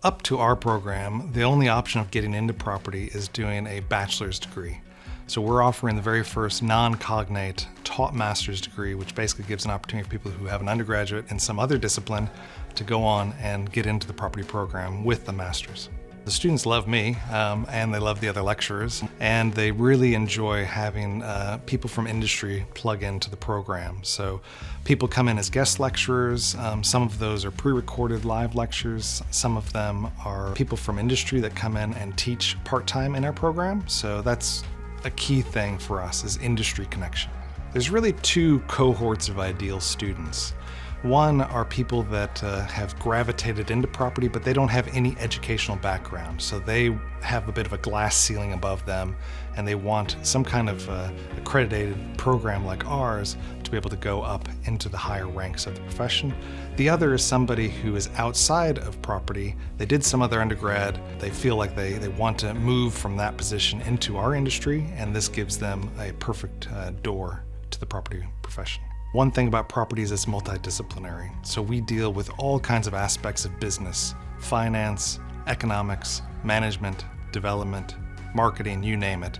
Up to our program, the only option of getting into property is doing a bachelor's degree. So we're offering the very first non-cognate taught master's degree, which basically gives an opportunity for people who have an undergraduate in some other discipline to go on and get into the property program with the master's. The students love me, and they love the other lecturers, and they really enjoy having people from industry plug into the program. So people come in as guest lecturers. Some of those are pre-recorded live lectures. Some of them are people from industry that come in and teach part-time in our program. So that's a key thing for us, is industry connection. There's really two cohorts of ideal students. One are people that have gravitated into property, but they don't have any educational background. So they have a bit of a glass ceiling above them, and they want some kind of accredited program like ours to be able to go up into the higher ranks of the profession. The other is somebody who is outside of property. They did some other undergrad. They feel like they want to move from that position into our industry, and this gives them a perfect door to the property profession. One thing about property is it's multidisciplinary. So we deal with all kinds of aspects of business, finance, economics, management, development, marketing, you name it.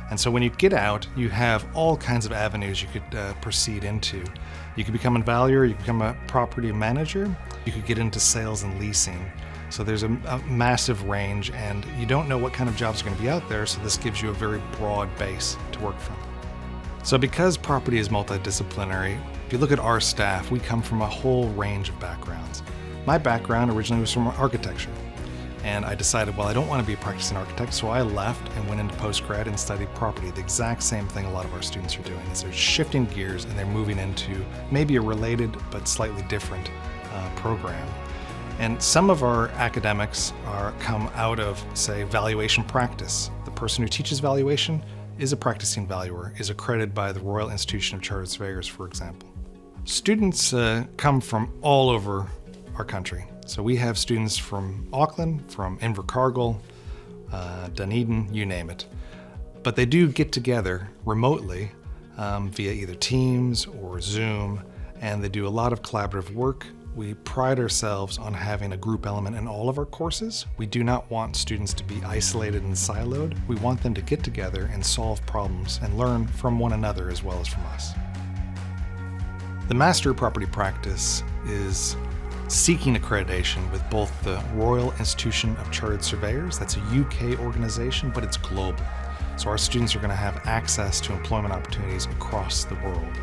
And so when you get out, you have all kinds of avenues you could proceed into. You could become a valuer, you could become a property manager, you could get into sales and leasing. So there's a massive range, and you don't know what kind of jobs are going to be out there, so this gives you a very broad base to work from. So because property is multidisciplinary, if you look at our staff, we come from a whole range of backgrounds. My background originally was from architecture, and I decided, well, I don't want to be a practicing architect, so I left and went into postgrad and studied property. The exact same thing a lot of our students are doing is they're shifting gears and they're moving into maybe a related but slightly different program. And some of our academics come out of, say, valuation practice. The person who teaches valuation is a practicing valuer, is accredited by the Royal Institution of Chartered Surveyors, for example. Students come from all over our country. So we have students from Auckland, from Invercargill, Dunedin, you name it. But they do get together remotely via either Teams or Zoom, and they do a lot of collaborative work. We pride ourselves on having a group element in all of our courses. We do not want students to be isolated and siloed. We want them to get together and solve problems and learn from one another as well as from us. The Master of Property Practice is seeking accreditation with both the Royal Institution of Chartered Surveyors, that's a UK organization, but it's global. So our students are going to have access to employment opportunities across the world.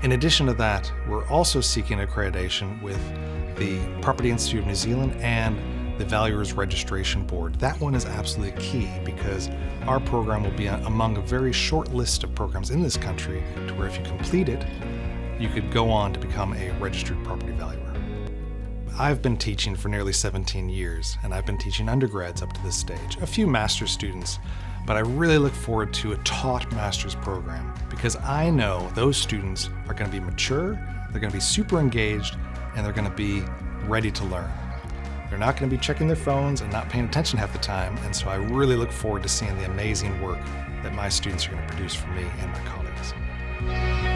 In addition to that, we're also seeking accreditation with the Property Institute of New Zealand and the Valuers Registration Board. That one is absolutely key because our program will be among a very short list of programs in this country to where if you complete it, you could go on to become a registered property valuer. I've been teaching for nearly 17 years, and I've been teaching undergrads up to this stage, a few master's students, but I really look forward to a taught master's program because I know those students are going to be mature, they're going to be super engaged, and they're going to be ready to learn. They're not going to be checking their phones and not paying attention half the time, and so I really look forward to seeing the amazing work that my students are going to produce for me and my colleagues.